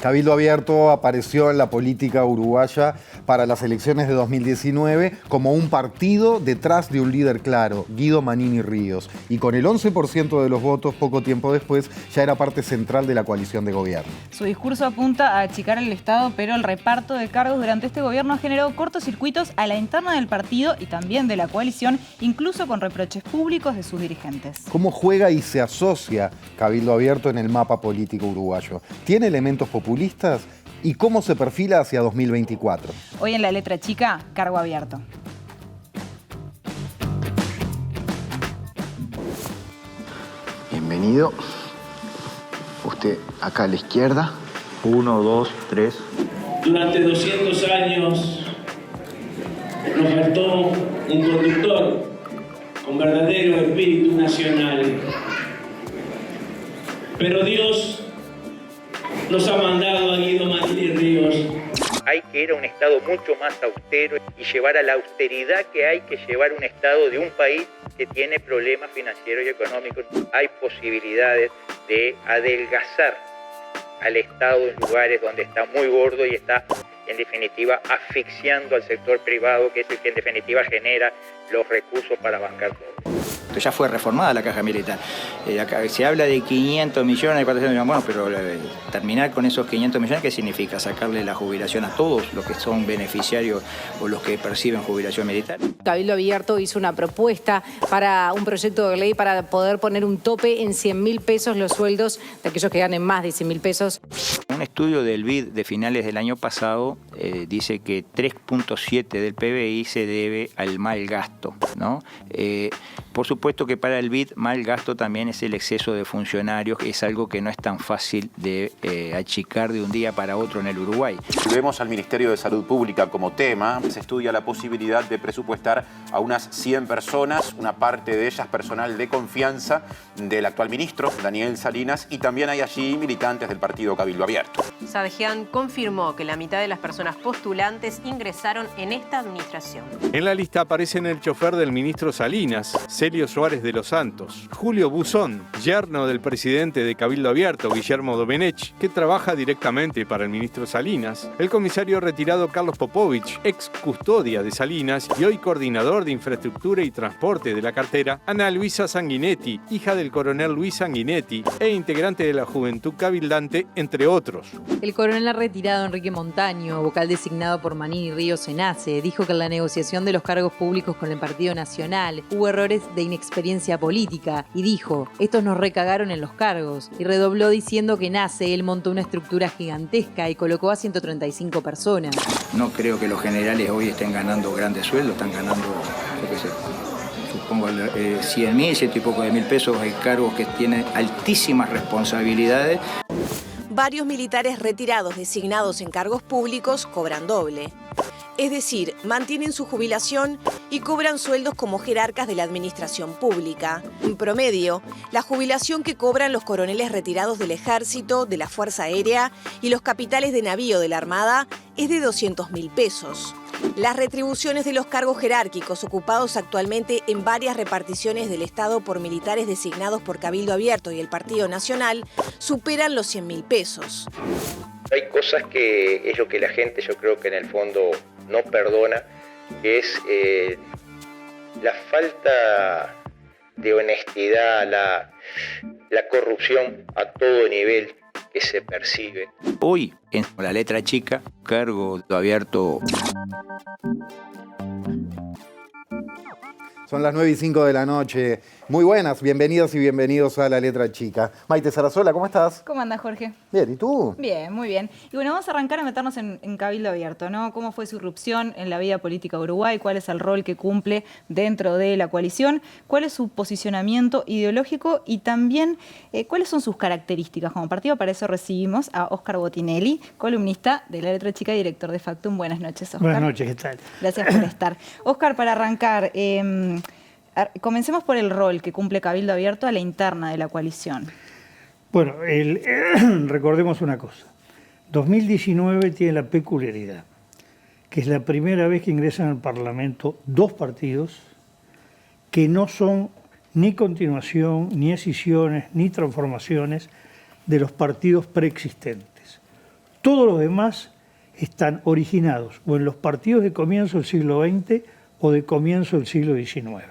Cabildo Abierto apareció en la política uruguaya para las elecciones de 2019 como un partido detrás de un líder claro, Guido Manini Ríos. Y con el 11% de los votos, poco tiempo después, ya era parte central de la coalición de gobierno. Su discurso apunta a achicar el Estado, pero el reparto de cargos durante este gobierno ha generado cortocircuitos a la interna del partido y también de la coalición, incluso con reproches públicos de sus dirigentes. ¿Cómo juega y se asocia Cabildo Abierto en el mapa político uruguayo? ¿Tiene elementos populistas? ¿Y cómo se perfila hacia 2024? Hoy en La Letra Chica, cargo abierto. Bienvenido. Usted acá a la izquierda. 1, 2, 3. Durante 200 años nos faltó un conductor con verdadero espíritu nacional. Pero Dios nos ha mandado a Guido Manini Ríos. Hay que ir a un Estado mucho más austero y llevar a la austeridad que hay que llevar un Estado de un país que tiene problemas financieros y económicos. Hay posibilidades de adelgazar al Estado en lugares donde está muy gordo y está, en definitiva, asfixiando al sector privado, que es el que en definitiva genera los recursos para bancar todo. Ya fue reformada la caja militar. Acá se habla de 500 millones, 400 millones, bueno, pero terminar con esos 500 millones, ¿qué significa? Sacarle la jubilación a todos los que son beneficiarios o los que perciben jubilación militar. Cabildo Abierto hizo una propuesta para un proyecto de ley para poder poner un tope en 100.000 pesos los sueldos de aquellos que ganen más de 100.000 pesos. Un estudio del BID de finales del año pasado dice que 3.7 del PBI se debe al mal gasto, ¿no? Por supuesto que para el BID mal gasto también es el exceso de funcionarios, que es algo que no es tan fácil de achicar de un día para otro en el Uruguay. Si vemos al Ministerio de Salud Pública como tema, se estudia la posibilidad de presupuestar a unas 100 personas, una parte de ellas personal de confianza del actual ministro, Daniel Salinas, y también hay allí militantes del partido Cabildo Abierto. Sadjian confirmó que la mitad de las personas postulantes ingresaron en esta administración. En la lista aparecen el chofer del ministro Salinas, Celio Suárez de los Santos, Julio Buzón, yerno del presidente de Cabildo Abierto, Guillermo Domenech, que trabaja directamente para el ministro Salinas, el comisario retirado Carlos Popovich, ex custodia de Salinas y hoy coordinador de infraestructura y transporte de la cartera, Ana Luisa Sanguinetti, hija del coronel Luis Sanguinetti e integrante de la Juventud Cabildante, entre otros. El coronel retirado Enrique Montaño, vocal designado por Manini Ríos en ACE, dijo que en la negociación de los cargos públicos con el Partido Nacional hubo errores de inexperiencia política y dijo, estos nos recagaron en los cargos, y redobló diciendo que en ACE él montó una estructura gigantesca y colocó a 135 personas. No creo que los generales hoy estén ganando grandes sueldos, están ganando, yo qué sé, supongo 100.000, 100 y poco de mil pesos. Hay cargos que tienen altísimas responsabilidades. Varios militares retirados designados en cargos públicos cobran doble. Es decir, mantienen su jubilación y cobran sueldos como jerarcas de la administración pública. En promedio, la jubilación que cobran los coroneles retirados del Ejército, de la Fuerza Aérea y los capitanes de navío de la Armada es de 200.000 pesos. Las retribuciones de los cargos jerárquicos ocupados actualmente en varias reparticiones del Estado por militares designados por Cabildo Abierto y el Partido Nacional superan los 100.000 pesos. Hay cosas que es lo que la gente, yo creo que en el fondo no perdona, que es la falta de honestidad, la corrupción a todo nivel que se percibe. Hoy, en La Letra Chica, cargo abierto. Son las 9:05 de la noche. Muy buenas, bienvenidas y bienvenidos a La Letra Chica. Maite Sarasola, ¿cómo estás? ¿Cómo andás, Jorge? Bien, ¿y tú? Bien, muy bien. Y bueno, vamos a arrancar a meternos en Cabildo Abierto, ¿no? ¿Cómo fue su irrupción en la vida política de Uruguay? ¿Cuál es el rol que cumple dentro de la coalición? ¿Cuál es su posicionamiento ideológico? Y también, ¿cuáles son sus características como partido? Para eso recibimos a Óscar Botinelli, columnista de La Letra Chica y director de Factum. Buenas noches, Óscar. Buenas noches, ¿qué tal? Gracias por estar. Óscar, para arrancar, comencemos por el rol que cumple Cabildo Abierto a la interna de la coalición. Bueno, recordemos una cosa. 2019 tiene la peculiaridad que es la primera vez que ingresan al Parlamento dos partidos que no son ni continuación, ni escisiones, ni transformaciones de los partidos preexistentes. Todos los demás están originados o en los partidos de comienzo del siglo XX o de comienzo del siglo XIX.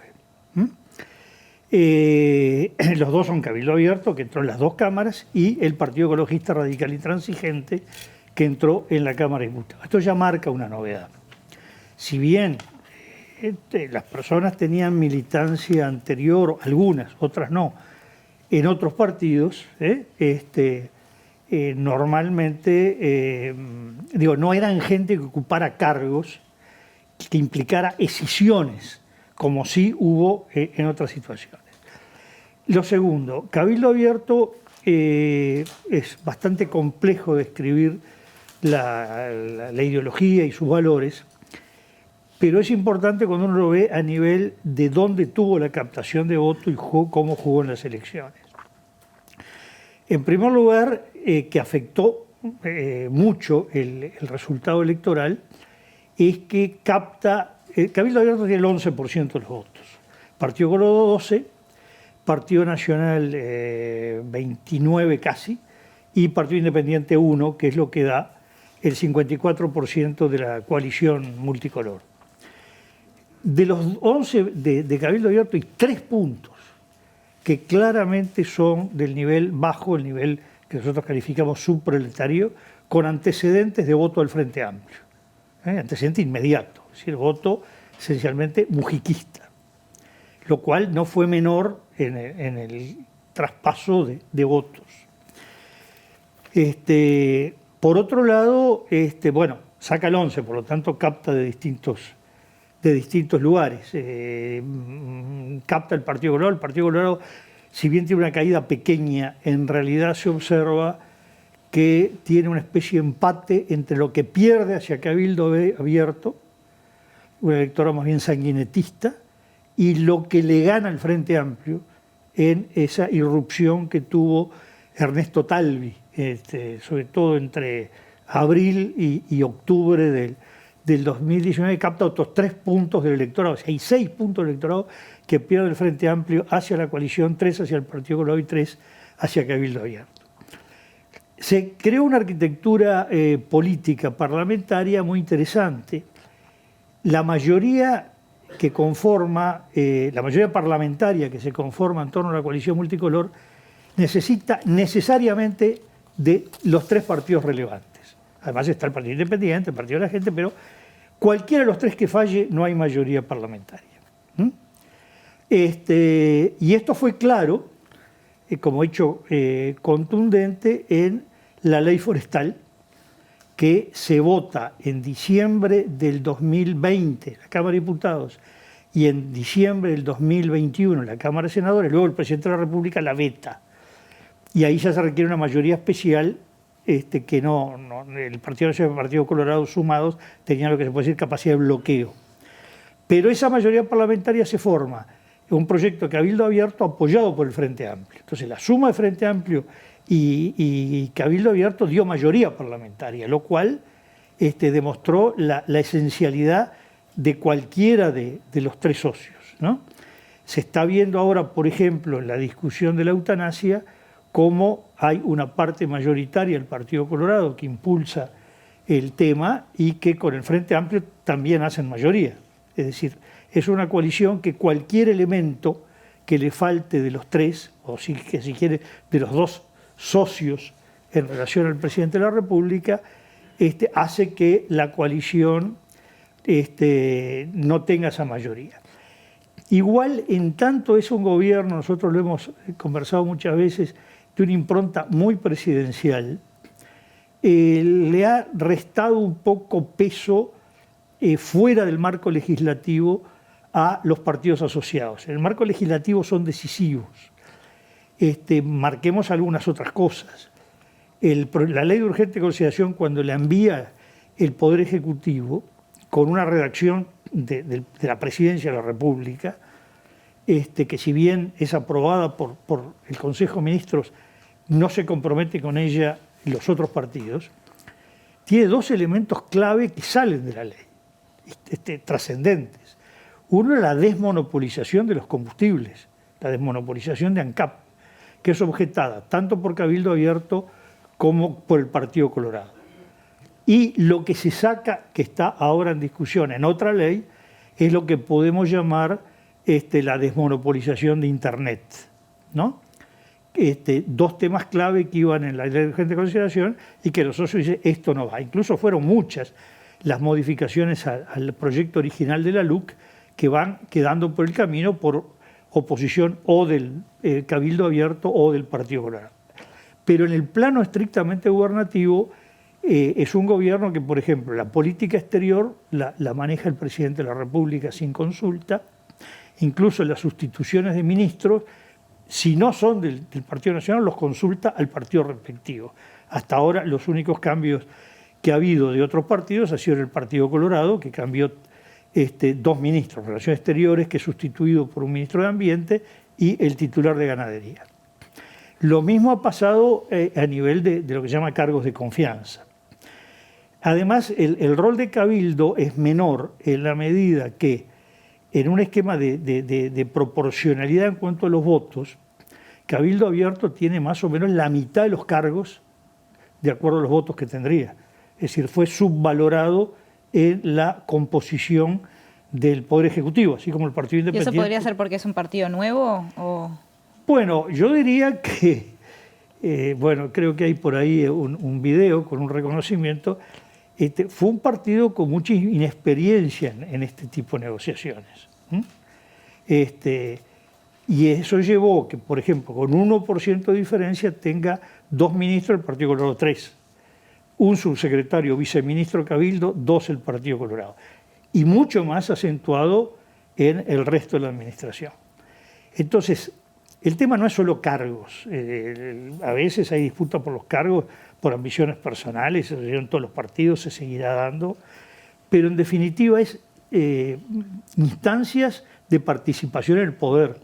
Los dos son Cabildo Abierto, que entró en las dos cámaras, y el Partido Ecologista Radical Intransigente, que entró en la Cámara de Diputados. Esto ya marca una novedad. Si bien las personas tenían militancia anterior, algunas, otras no, en otros partidos, normalmente, no eran gente que ocupara cargos que implicara escisiones, como sí hubo en otras situaciones. Lo segundo, Cabildo Abierto es bastante complejo describir la ideología y sus valores, pero es importante cuando uno lo ve a nivel de dónde tuvo la captación de voto y cómo jugó en las elecciones. En primer lugar, que afectó mucho el resultado electoral, es que Cabildo Abierto tiene el 11% de los votos, Partido Colorado 12%, Partido Nacional 29% casi, y Partido Independiente 1%, que es lo que da el 54% de la coalición multicolor. De los 11 de Cabildo Abierto hay 3 puntos que claramente son del nivel bajo, el nivel que nosotros calificamos subproletario, con antecedentes de voto al Frente Amplio. Antecedente inmediato, es decir, voto esencialmente mujiquista, lo cual no fue menor en el traspaso de votos. Por otro lado, saca el 11, por lo tanto capta de distintos lugares. Capta el Partido Colorado. El Partido Colorado, si bien tiene una caída pequeña, en realidad se observa que tiene una especie de empate entre lo que pierde hacia Cabildo Abierto, un electorado más bien sanguinetista, y lo que le gana al Frente Amplio en esa irrupción que tuvo Ernesto Talvi, sobre todo entre abril y octubre del 2019, capta otros 3 puntos del electorado. O sea, hay 6 puntos del electorado que pierde el Frente Amplio hacia la coalición, 3 hacia el Partido Colorado y 3 hacia Cabildo Abierto. Se creó una arquitectura política parlamentaria muy interesante. La mayoría parlamentaria que se conforma en torno a la coalición multicolor necesita necesariamente de los 3 partidos relevantes. Además está el Partido Independiente, el Partido de la Gente, pero cualquiera de los 3 que falle no hay mayoría parlamentaria. Y esto fue claro, como hecho contundente, en la ley forestal, que se vota en diciembre del 2020 en la Cámara de Diputados y en diciembre del 2021 en la Cámara de Senadores, luego el presidente de la República la veta. Y ahí ya se requiere una mayoría especial que el Partido Nacional y el Partido Colorado sumados tenían lo que se puede decir capacidad de bloqueo. Pero esa mayoría parlamentaria se forma en un proyecto de Cabildo Abierto apoyado por el Frente Amplio. Entonces la suma de Frente Amplio y Cabildo Abierto dio mayoría parlamentaria, lo cual demostró la esencialidad de cualquiera de los 3 socios, ¿no? Se está viendo ahora, por ejemplo, en la discusión de la eutanasia, cómo hay una parte mayoritaria del Partido Colorado que impulsa el tema y que con el Frente Amplio también hacen mayoría. Es decir, es una coalición que cualquier elemento que le falte de los 3, o si quiere, de los 2 socios en relación al presidente de la República, hace que la coalición no tenga esa mayoría. Igual, en tanto es un gobierno, nosotros lo hemos conversado muchas veces, de una impronta muy presidencial, le ha restado un poco peso fuera del marco legislativo a los partidos asociados. En el marco legislativo son decisivos. Marquemos algunas otras cosas. La ley de urgente consideración, cuando la envía el Poder Ejecutivo, con una redacción de la Presidencia de la República, que si bien es aprobada por el Consejo de Ministros, no se compromete con ella los otros partidos, tiene 2 elementos clave que salen de la ley, trascendentes. Uno es la desmonopolización de los combustibles, la desmonopolización de ANCAP, que es objetada tanto por Cabildo Abierto como por el Partido Colorado. Y lo que se saca, que está ahora en discusión en otra ley, es lo que podemos llamar la desmonopolización de Internet, ¿no? Dos temas clave que iban en la ley de urgente consideración y que los socios dicen esto no va. Incluso fueron muchas las modificaciones al proyecto original de la LUC que van quedando por el camino por oposición o del Cabildo Abierto o del Partido Colorado. Pero en el plano estrictamente gubernativo es un gobierno que, por ejemplo, la política exterior la maneja el presidente de la República sin consulta, incluso las sustituciones de ministros, si no son del Partido Nacional, los consulta al partido respectivo. Hasta ahora los únicos cambios que ha habido de otros partidos ha sido en el Partido Colorado, que cambió 2 ministros de Relaciones Exteriores, que es sustituido por un ministro de Ambiente, y el titular de Ganadería. Lo mismo ha pasado a nivel de lo que se llama cargos de confianza. Además, el rol de Cabildo es menor en la medida que en un esquema de proporcionalidad en cuanto a los votos, Cabildo Abierto tiene más o menos la mitad de los cargos de acuerdo a los votos que tendría. Es decir, fue subvalorado en la composición del Poder Ejecutivo, así como el Partido Independiente. ¿Y eso podría ser porque es un partido nuevo? ¿O? Bueno, yo diría que, creo que hay por ahí un video con un reconocimiento. Fue un partido con mucha inexperiencia en este tipo de negociaciones. Y eso llevó que, por ejemplo, con 1% de diferencia tenga 2 ministros del Partido Colorado, 3. Un subsecretario, viceministro Cabildo, 2 el Partido Colorado. Y mucho más acentuado en el resto de la administración. Entonces, el tema no es solo cargos. A veces hay disputa por los cargos, por ambiciones personales, se en todos los partidos, se seguirá dando, pero en definitiva es instancias de participación en el poder.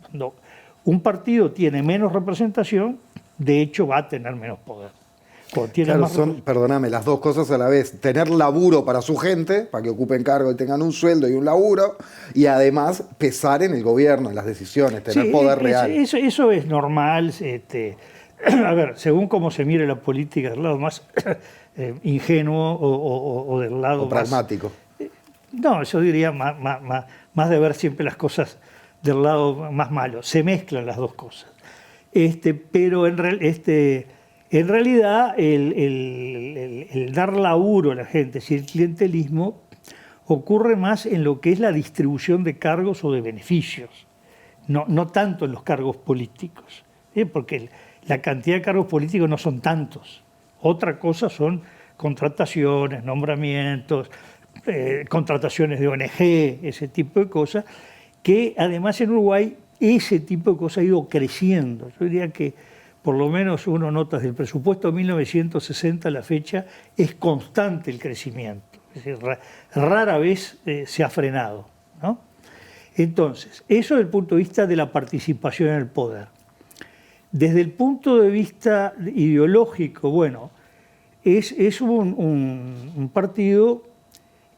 Cuando un partido tiene menos representación, de hecho va a tener menos poder. Claro, son, perdóname, las dos cosas a la vez. Tener laburo para su gente, para que ocupen cargo y tengan un sueldo y un laburo, y además pesar en el gobierno, en las decisiones, tener poder real. Eso es normal. A ver, según cómo se mire la política, del lado más ingenuo o del lado o pragmático. No, yo diría más de ver siempre las cosas del lado más malo. Se mezclan las dos cosas. Pero en realidad el dar laburo a la gente, si el clientelismo ocurre más en lo que es la distribución de cargos o de beneficios, no tanto en los cargos políticos, porque la cantidad de cargos políticos no son tantos. Otra cosa son contrataciones, nombramientos, contrataciones de ONG, ese tipo de cosas, que además en Uruguay ese tipo de cosas ha ido creciendo. Yo diría que por lo menos uno nota desde el presupuesto de 1960 a la fecha, es constante el crecimiento. Es decir, rara vez se ha frenado, ¿no? Entonces, eso desde el punto de vista de la participación en el poder. Desde el punto de vista ideológico, bueno, es un partido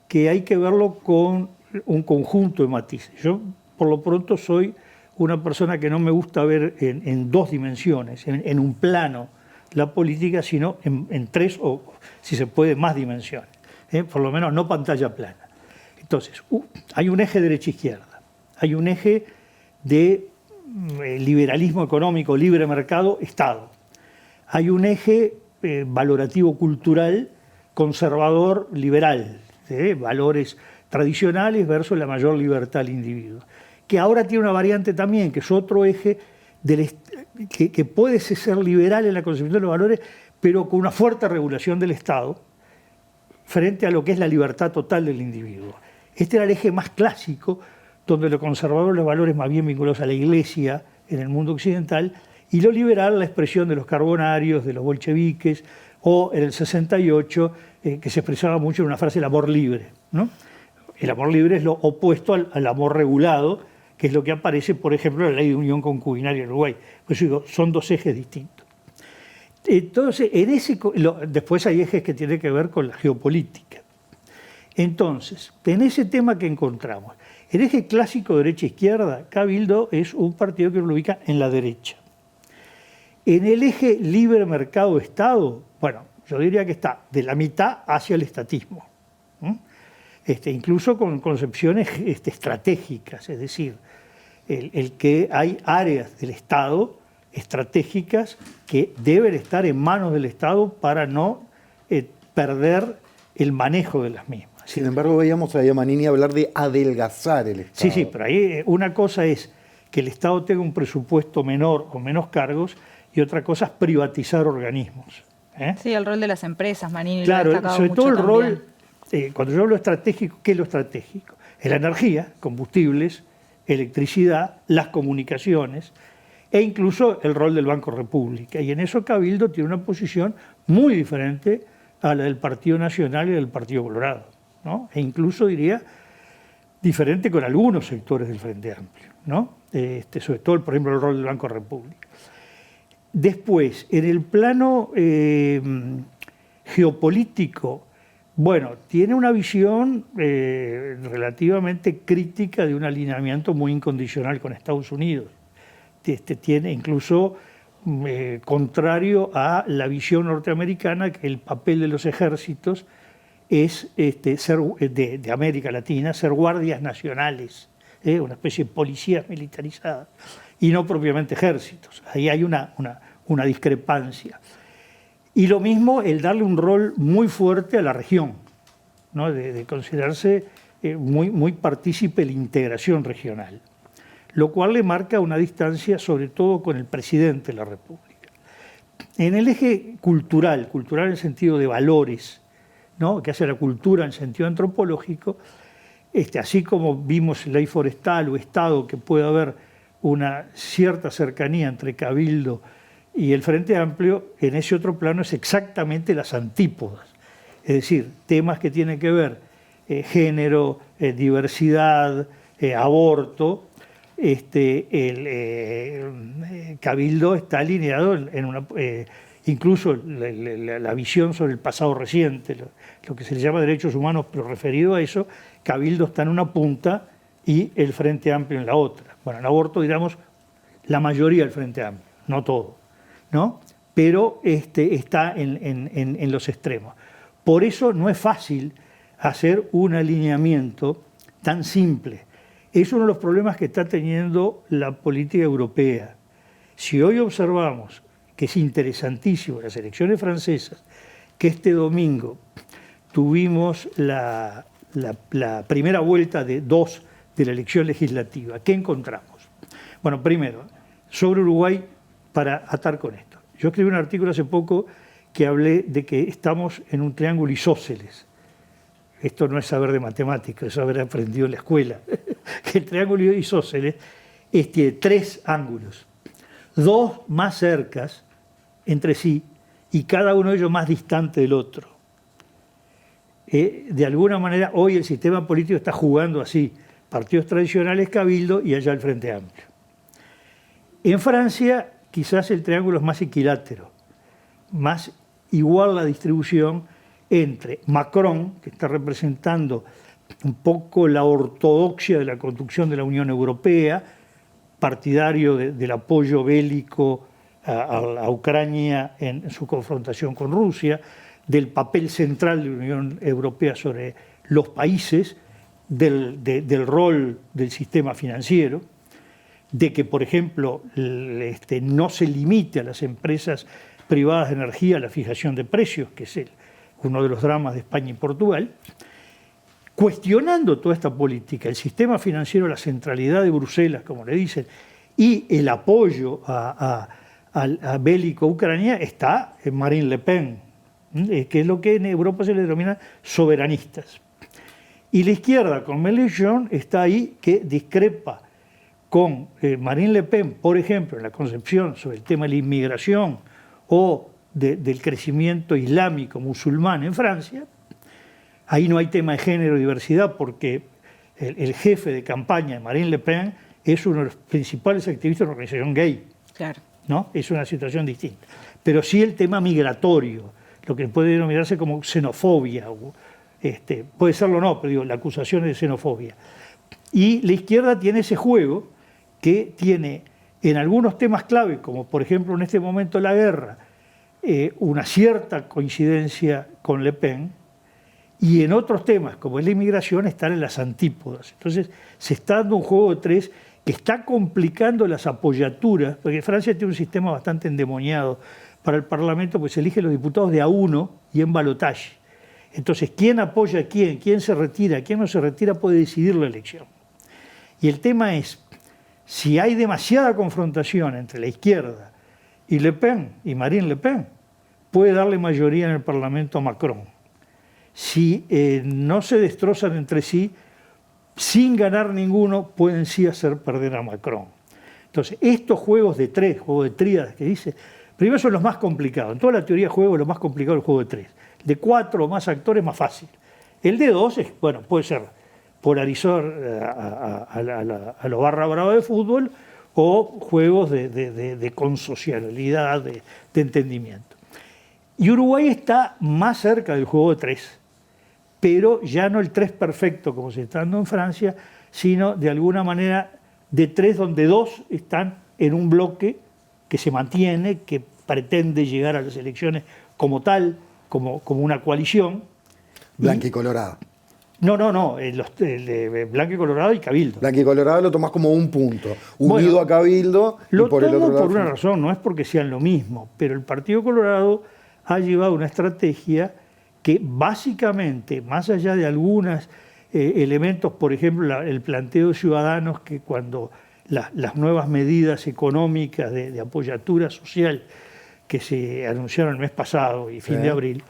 que hay que verlo con un conjunto de matices. Yo, por lo pronto, soy una persona que no me gusta ver en 2 dimensiones, en un plano la política, sino en 3 o, si se puede, más dimensiones. Por lo menos no pantalla plana. Entonces, hay un eje derecha-izquierda, hay un eje de liberalismo económico, libre mercado, Estado. Hay un eje valorativo-cultural, conservador, liberal, valores tradicionales versus la mayor libertad del individuo. Que ahora tiene una variante también, que es otro eje que puede ser liberal en la concepción de los valores, pero con una fuerte regulación del Estado frente a lo que es la libertad total del individuo. Este era el eje más clásico, donde lo conservador, los valores más bien vinculados a la Iglesia en el mundo occidental, y lo liberal, la expresión de los carbonarios, de los bolcheviques, o en el 68, que se expresaba mucho en una frase, el amor libre, ¿no? El amor libre es lo opuesto al amor regulado, que es lo que aparece, por ejemplo, en la ley de unión concubinaria en Uruguay. Pues digo, son 2 ejes distintos. Entonces, después hay ejes que tienen que ver con la geopolítica. Entonces, en ese tema que encontramos, el eje clásico derecha-izquierda, Cabildo es un partido que lo ubica en la derecha. En el eje libre mercado-Estado, bueno, Yo diría que está de la mitad hacia el estatismo. Incluso con concepciones estratégicas, es decir, el que hay áreas del Estado estratégicas que deben estar en manos del Estado para no perder el manejo de las mismas. Sin embargo, veíamos a Manini hablar de adelgazar el Estado. Sí, pero ahí una cosa es que el Estado tenga un presupuesto menor o menos cargos y otra cosa es privatizar organismos. Sí, el rol de las empresas, Manini claro, lo ha destacado sobre mucho todo el también. rol, cuando yo hablo estratégico, ¿qué es lo estratégico? Es la energía, combustibles, electricidad, las comunicaciones e incluso el rol del Banco República. Y en eso Cabildo tiene una posición muy diferente a la del Partido Nacional y del Partido Colorado, ¿no? E incluso diría diferente con algunos sectores del Frente Amplio, ¿no? Sobre todo, por ejemplo, el rol del Banco República. Después, en el plano geopolítico, bueno, tiene una visión relativamente crítica de un alineamiento muy incondicional con Estados Unidos. Tiene incluso contrario a la visión norteamericana, que el papel de los ejércitos es ser, de América Latina, ser guardias nacionales, una especie de policías militarizadas, y no propiamente ejércitos. Ahí hay una discrepancia. Y lo mismo el darle un rol muy fuerte a la región, ¿no? de considerarse muy partícipe de la integración regional, lo cual le marca una distancia sobre todo con el presidente de la República. En el eje cultural en el sentido de valores, ¿no? que hace la cultura en sentido antropológico, así como vimos ley forestal o Estado, que puede haber una cierta cercanía entre Cabildo y el Frente Amplio, en ese otro plano es exactamente las antípodas. Es decir, temas que tienen que ver género, diversidad, aborto. Cabildo está alineado en una... incluso la visión sobre el pasado reciente, lo que se le llama derechos humanos, pero referido a eso, Cabildo está en una punta y el Frente Amplio en la otra. Bueno, en aborto, digamos, la mayoría del Frente Amplio, no todo, ¿no? Pero está en los extremos. Por eso no es fácil hacer un alineamiento tan simple. Es uno de los problemas que está teniendo la política europea. Si hoy observamos, que es interesantísimo, las elecciones francesas, que este domingo tuvimos la primera vuelta de 2 de la elección legislativa, ¿qué encontramos? Bueno, primero, sobre Uruguay, para atar con esto. Yo escribí un artículo hace poco que hablé de que estamos en un triángulo isósceles. Esto no es saber de matemáticas, es haber aprendido en la escuela. El triángulo isósceles tiene 3 ángulos, 2 más cercas entre sí y cada uno de ellos más distante del otro. De alguna manera hoy el sistema político está jugando así, partidos tradicionales, Cabildo y allá el Frente Amplio. En Francia quizás el triángulo es más equilátero, más igual la distribución entre Macron, que está representando un poco la ortodoxia de la construcción de la Unión Europea, partidario del apoyo bélico a Ucrania en su confrontación con Rusia, del papel central de la Unión Europea sobre los países, del rol del sistema financiero, de que, por ejemplo, no se limite a las empresas privadas de energía la fijación de precios, que es uno de los dramas de España y Portugal, cuestionando toda esta política, el sistema financiero, la centralidad de Bruselas, como le dicen, y el apoyo a bélico a Ucrania, está en Marine Le Pen, que es lo que en Europa se le denomina soberanistas. Y la izquierda, con Mélenchon, está ahí, que discrepa con Marine Le Pen, por ejemplo, en la concepción sobre el tema de la inmigración o del crecimiento islámico musulmán en Francia. Ahí no hay tema de género y diversidad porque el jefe de campaña de Marine Le Pen es uno de los principales activistas de una organización gay. Claro. ¿No? Es una situación distinta. Pero sí el tema migratorio, lo que puede denominarse como xenofobia, puede serlo o no, pero digo, la acusación es de xenofobia. Y la izquierda tiene ese juego que tiene en algunos temas clave, como por ejemplo en este momento la guerra, una cierta coincidencia con Le Pen, y en otros temas, como es la inmigración, están en las antípodas. Entonces, se está dando un juego de tres que está complicando las apoyaturas, porque Francia tiene un sistema bastante endemoniado para el Parlamento, pues se eligen los diputados de a uno y en balotaje. Entonces, ¿quién apoya a quién? ¿Quién se retira? ¿Quién no se retira? Puede decidir la elección. Y el tema es, si hay demasiada confrontación entre la izquierda y Le Pen, y Marine Le Pen, puede darle mayoría en el Parlamento a Macron. Si no se destrozan entre sí, sin ganar ninguno, pueden sí hacer perder a Macron. Entonces, estos juegos de tres, juegos de tríadas que dice, primero son los más complicados. En toda la teoría de juego, lo más complicado es el juego de tres. De 4 o más actores, más fácil. El de 2 es, bueno, puede ser polarizar a los barra brava de fútbol o juegos de consocialidad, de entendimiento. Y Uruguay está más cerca del juego de tres, pero ya no el tres perfecto como se está dando en Francia, sino de alguna manera de tres donde 2 están en un bloque que se mantiene, que pretende llegar a las elecciones como tal, como una coalición. Blanca y Colorado. No, el de Blanca y Colorado y Cabildo. Blanca y Colorado lo tomás como un punto, unido a Cabildo. Lo y por el tomo otro lado, por una razón, no es porque sean lo mismo, pero el Partido Colorado ha llevado una estrategia que básicamente, más allá de algunos elementos, por ejemplo, el planteo de Ciudadanos, que cuando las nuevas medidas económicas de apoyatura social que se anunciaron el mes pasado y fin de abril,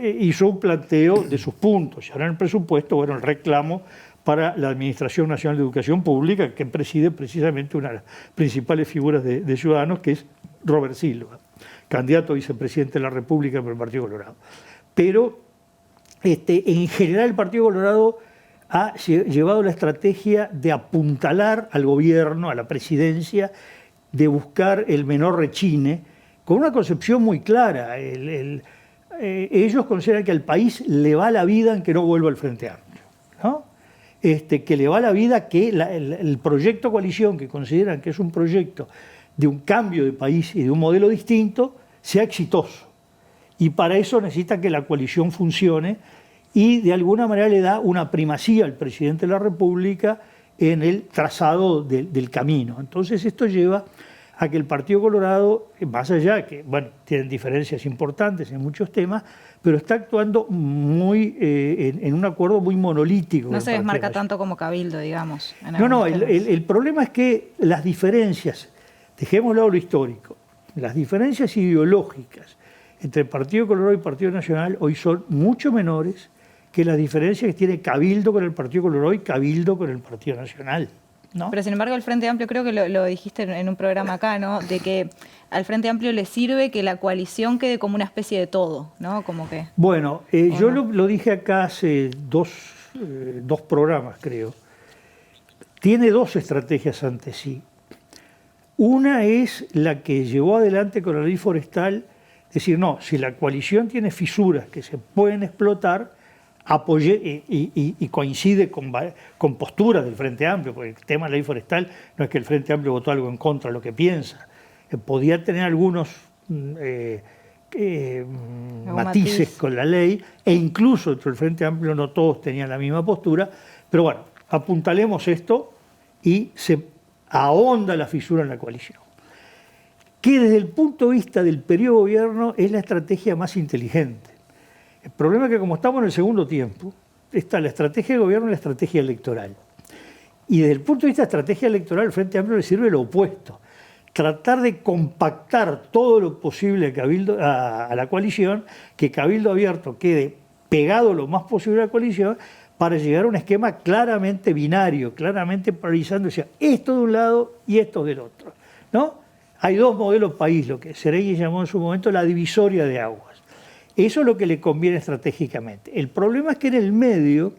hizo un planteo de sus puntos. Y ahora en el presupuesto, bueno, el reclamo para la Administración Nacional de Educación Pública, que preside precisamente una de las principales figuras de Ciudadanos, que es Robert Silva, candidato a vicepresidente de la República por el Partido Colorado. Pero en general el Partido Colorado ha llevado la estrategia de apuntalar al gobierno, a la presidencia, de buscar el menor rechine, con una concepción muy clara. Ellos consideran que al país le va la vida en que no vuelva al Frente Amplio, ¿no? Que le va la vida que el proyecto coalición, que consideran que es un proyecto de un cambio de país y de un modelo distinto, sea exitoso. Y para eso necesita que la coalición funcione y de alguna manera le da una primacía al presidente de la República en el trazado del camino. Entonces esto lleva a que el Partido Colorado, más allá que, bueno, tienen diferencias importantes en muchos temas, pero está actuando muy en un acuerdo muy monolítico. No se desmarca tanto como Cabildo, digamos. No, el problema es que las diferencias, dejémoslo lo histórico, las diferencias ideológicas entre el Partido Colorado y el Partido Nacional hoy son mucho menores que las diferencias que tiene Cabildo con el Partido Colorado y Cabildo con el Partido Nacional, ¿no? Pero sin embargo el Frente Amplio, creo que lo dijiste en un programa acá, ¿no? De que al Frente Amplio le sirve que la coalición quede como una especie de todo, ¿no? Como que... Bueno, yo lo dije acá hace dos programas, creo. Tiene 2 estrategias ante sí. Una es la que llevó adelante con la ley forestal, decir, no, si la coalición tiene fisuras que se pueden explotar, apoyé y coincide con posturas del Frente Amplio, porque el tema de la ley forestal no es que el Frente Amplio votó algo en contra de lo que piensa, podía tener algunos matices con la ley, e incluso dentro del Frente Amplio no todos tenían la misma postura, pero bueno, apuntalemos esto y se ahonda la fisura en la coalición, que desde el punto de vista del periodo de gobierno es la estrategia más inteligente. El problema es que como estamos en el segundo tiempo, está la estrategia de gobierno y la estrategia electoral. Y desde el punto de vista de estrategia electoral, el Frente Amplio le sirve lo opuesto. Tratar de compactar todo lo posible a la coalición, que Cabildo Abierto quede pegado lo más posible a la coalición, para llegar a un esquema claramente binario, claramente polarizando, o sea, esto de un lado y esto del otro, ¿no? Hay 2 modelos país, lo que Seregui llamó en su momento la divisoria de aguas. Eso es lo que le conviene estratégicamente. El problema es que en el medio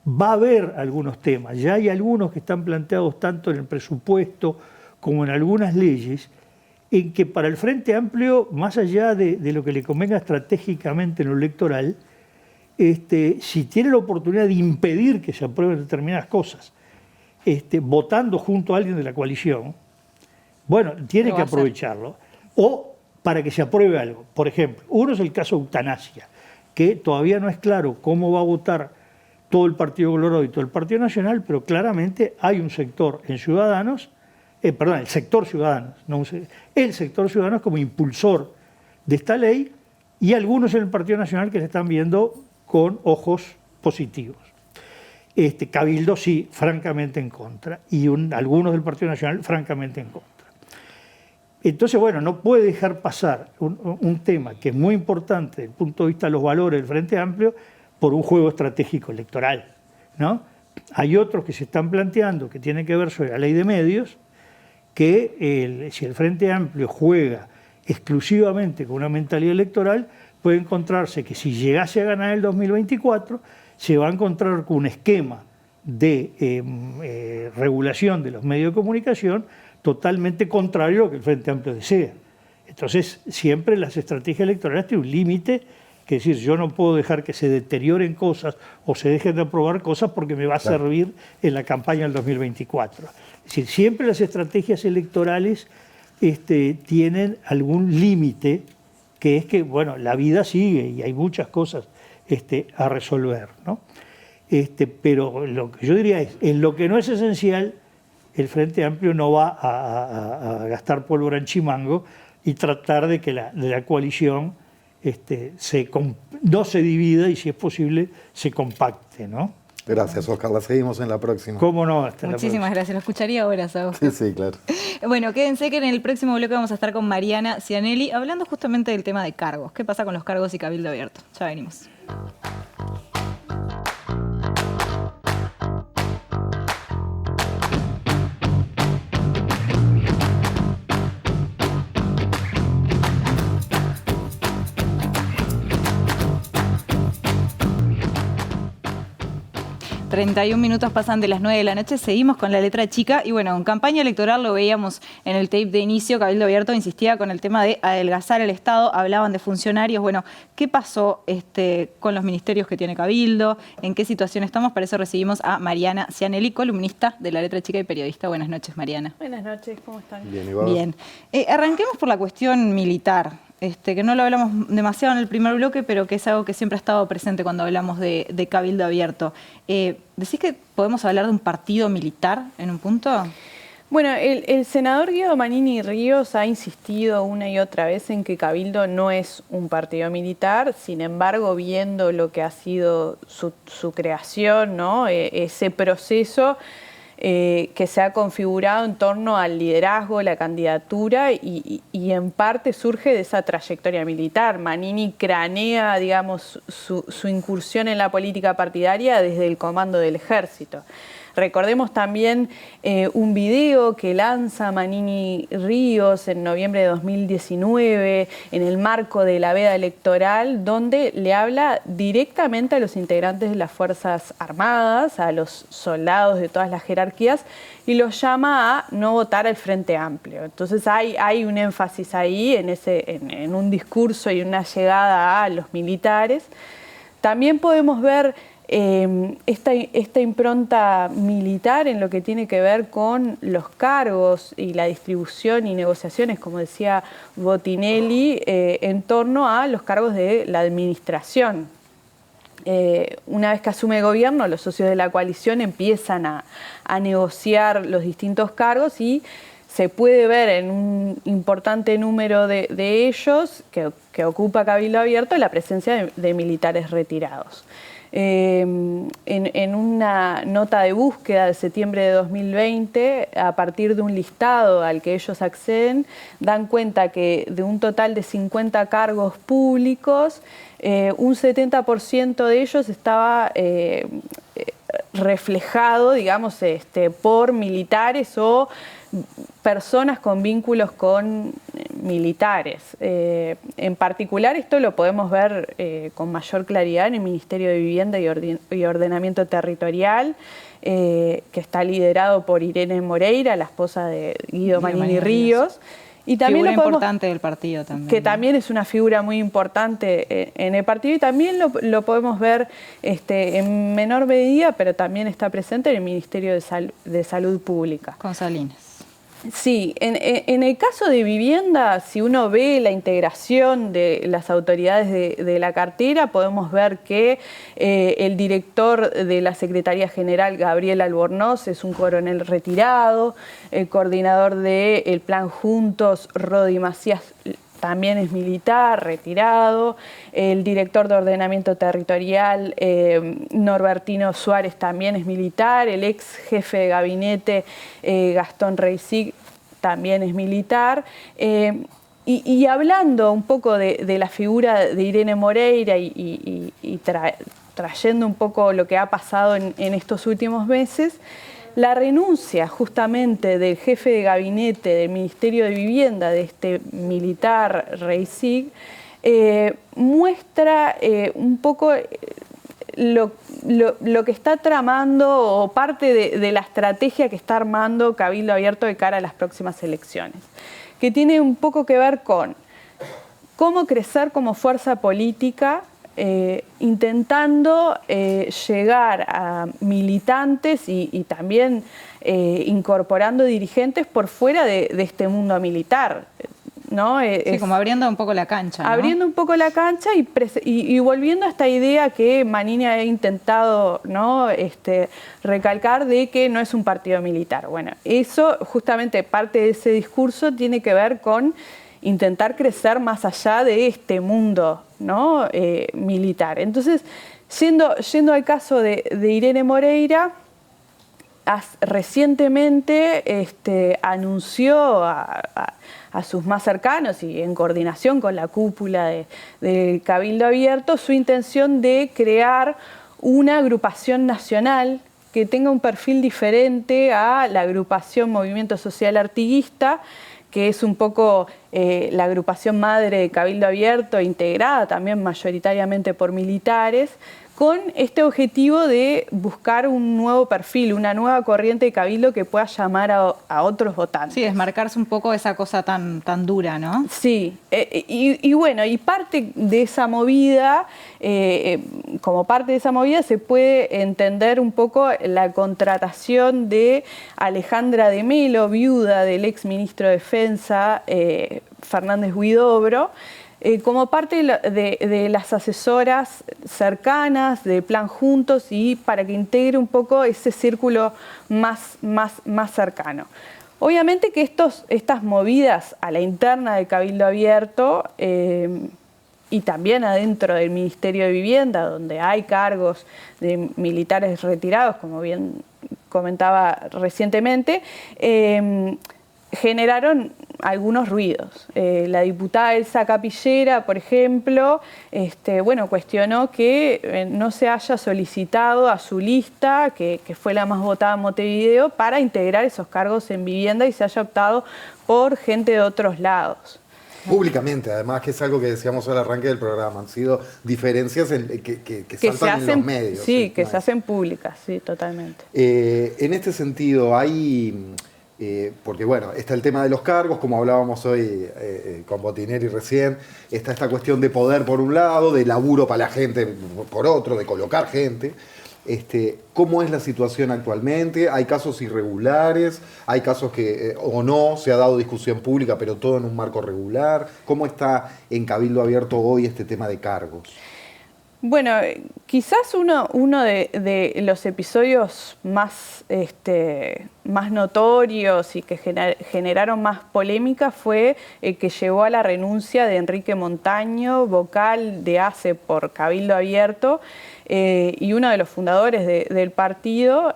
va a haber algunos temas. Ya hay algunos que están planteados tanto en el presupuesto como en algunas leyes, en que para el Frente Amplio, más allá de lo que le convenga estratégicamente en lo electoral, si tiene la oportunidad de impedir que se aprueben determinadas cosas, votando junto a alguien de la coalición, bueno, tiene que aprovecharlo. O para que se apruebe algo. Por ejemplo, uno es el caso eutanasia, que todavía no es claro cómo va a votar todo el Partido Colorado y todo el Partido Nacional, pero claramente hay un sector en Ciudadanos, el sector Ciudadanos, el sector Ciudadanos como impulsor de esta ley, y algunos en el Partido Nacional que se están viendo con ojos positivos. Cabildo sí, francamente en contra, y algunos del Partido Nacional francamente en contra. Entonces, bueno, no puede dejar pasar un tema que es muy importante desde el punto de vista de los valores del Frente Amplio por un juego estratégico electoral, ¿no? Hay otros que se están planteando que tienen que ver sobre la ley de medios, que si el Frente Amplio juega exclusivamente con una mentalidad electoral, puede encontrarse que si llegase a ganar el 2024, se va a encontrar con un esquema de regulación de los medios de comunicación totalmente contrario a lo que el Frente Amplio desea. Entonces, siempre las estrategias electorales tienen un límite, que es decir, yo no puedo dejar que se deterioren cosas o se dejen de aprobar cosas porque me va a servir en la campaña del 2024. Es decir, siempre las estrategias electorales tienen algún límite, que es que, bueno, la vida sigue y hay muchas cosas a resolver, ¿no? Pero lo que yo diría es, en lo que no es esencial, el Frente Amplio no va a gastar pólvora en chimango y tratar de que la coalición no se divida y, si es posible, se compacte, ¿no? Gracias, Oscar. La seguimos en la próxima. ¿Cómo no? Muchísimas gracias. Lo escucharía horas a Sí, sí, claro. Bueno, quédense que en el próximo bloque vamos a estar con Mariana Cianelli hablando justamente del tema de cargos. ¿Qué pasa con los cargos y Cabildo Abierto? Ya venimos. 31 minutos pasan de las 9 de la noche, seguimos con la letra chica y bueno, en campaña electoral lo veíamos en el tape de inicio, Cabildo Abierto insistía con el tema de adelgazar el Estado, hablaban de funcionarios, bueno, ¿qué pasó con los ministerios que tiene Cabildo? ¿En qué situación estamos? Para eso recibimos a Mariana Cianelli, columnista de la letra chica y periodista. Buenas noches, Mariana. Buenas noches, ¿cómo están? Bien, ¿y vos? Bien. Arranquemos por la cuestión militar. Que no lo hablamos demasiado en el primer bloque, pero que es algo que siempre ha estado presente cuando hablamos de Cabildo Abierto. ¿Decís que podemos hablar de un partido militar en un punto? Bueno, el senador Guido Manini Ríos ha insistido una y otra vez en que Cabildo no es un partido militar, sin embargo, viendo lo que ha sido su creación, ¿no? Ese proceso que se ha configurado en torno al liderazgo, la candidatura y en parte surge de esa trayectoria militar. Manini cranea, digamos, su incursión en la política partidaria desde el comando del ejército. Recordemos también un video que lanza Manini Ríos en noviembre de 2019 en el marco de la veda electoral, donde le habla directamente a los integrantes de las Fuerzas Armadas, a los soldados de todas las jerarquías, y los llama a no votar al Frente Amplio. Entonces hay un énfasis ahí en un discurso y una llegada a los militares. También podemos ver esta impronta militar en lo que tiene que ver con los cargos y la distribución y negociaciones, como decía Botinelli, en torno a los cargos de la administración. Una vez que asume el gobierno, los socios de la coalición empiezan a negociar los distintos cargos y se puede ver en un importante número de ellos que ocupa Cabildo Abierto la presencia de militares retirados. En una nota de búsqueda de septiembre de 2020, a partir de un listado al que ellos acceden, dan cuenta que de un total de 50 cargos públicos, un 70% de ellos estaba reflejado, digamos, por militares o personas con vínculos con militares. En particular, esto lo podemos ver con mayor claridad en el Ministerio de Vivienda y Ordenamiento Territorial, que está liderado por Irene Moreira, la esposa de Guido Manini Ríos. Y también figura importante del partido también. Que también es una figura muy importante en el partido y también lo podemos ver en menor medida, pero también está presente en el Ministerio de Salud Pública. Con Salinas. Sí, en el caso de vivienda, si uno ve la integración de las autoridades de la cartera, podemos ver que el director de la Secretaría General, Gabriel Albornoz, es un coronel retirado, el coordinador del Plan Juntos, Rodi Macías, también es militar, retirado. El director de Ordenamiento Territorial, Norbertino Suárez, también es militar. El ex jefe de gabinete, Gastón Reisig, también es militar. Y hablando un poco de la figura de Irene Moreira y trayendo un poco lo que ha pasado en estos últimos meses, la renuncia justamente del jefe de gabinete del Ministerio de Vivienda, de este militar Reisig, muestra un poco lo que está tramando o parte de la estrategia que está armando Cabildo Abierto de cara a las próximas elecciones, que tiene un poco que ver con cómo crecer como fuerza política, intentando llegar a militantes y también incorporando dirigentes por fuera de este mundo militar, ¿no? Sí, como abriendo un poco la cancha, ¿no? Abriendo un poco la cancha y volviendo a esta idea que Manini ha intentado, ¿no? Recalcar de que no es un partido militar. Bueno, eso justamente parte de ese discurso tiene que ver con intentar crecer más allá de este mundo, ¿no? Militar. Entonces, yendo al caso de Irene Moreira, recientemente anunció a sus más cercanos y en coordinación con la cúpula de Cabildo Abierto su intención de crear una agrupación nacional que tenga un perfil diferente a la agrupación Movimiento Social Artiguista, que es un poco la agrupación madre de Cabildo Abierto, integrada también mayoritariamente por militares, con este objetivo de buscar un nuevo perfil, una nueva corriente de Cabildo que pueda llamar a otros votantes. Sí, desmarcarse un poco de esa cosa tan dura, ¿no? Sí, y bueno, y parte de esa movida, como parte de esa movida se puede entender un poco la contratación de Alejandra de Melo, viuda del ex ministro de Defensa, Fernández Huidobro, como parte de las asesoras cercanas de Plan Juntos y para que integre un poco ese círculo más cercano. Obviamente que estas movidas a la interna de Cabildo Abierto y también adentro del Ministerio de Vivienda, donde hay cargos de militares retirados, como bien comentaba recientemente, generaron algunos ruidos. La diputada Elsa Capillera, por ejemplo, cuestionó que no se haya solicitado a su lista, que fue la más votada en Montevideo, para integrar esos cargos en vivienda y se haya optado por gente de otros lados. Públicamente, además, que es algo que decíamos al arranque del programa, han sido diferencias que saltan en los medios. Sí, que se hacen públicas, sí, totalmente. En este sentido, hay... porque bueno, está el tema de los cargos, como hablábamos hoy con Botineri recién, está esta cuestión de poder por un lado, de laburo para la gente por otro, de colocar gente. ¿Cómo es la situación actualmente? ¿Hay casos irregulares? ¿Hay casos que o no se ha dado discusión pública, pero todo en un marco regular? ¿Cómo está en Cabildo Abierto hoy este tema de cargos? Bueno, quizás uno de los episodios más notorios y que generaron más polémica fue el que llevó a la renuncia de Enrique Montaño, vocal de ACE por Cabildo Abierto, y uno de los fundadores del partido.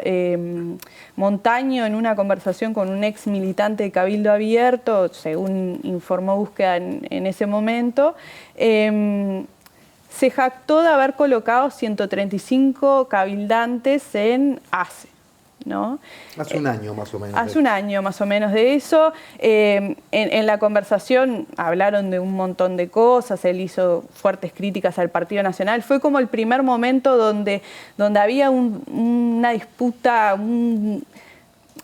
Montaño, en una conversación con un ex militante de Cabildo Abierto, según informó Búsqueda en ese momento, se jactó de haber colocado 135 cabildantes en ACE, ¿no? Hace un año más o menos. Hace un año más o menos de eso. En la conversación hablaron de un montón de cosas, él hizo fuertes críticas al Partido Nacional. Fue como el primer momento donde había una disputa, un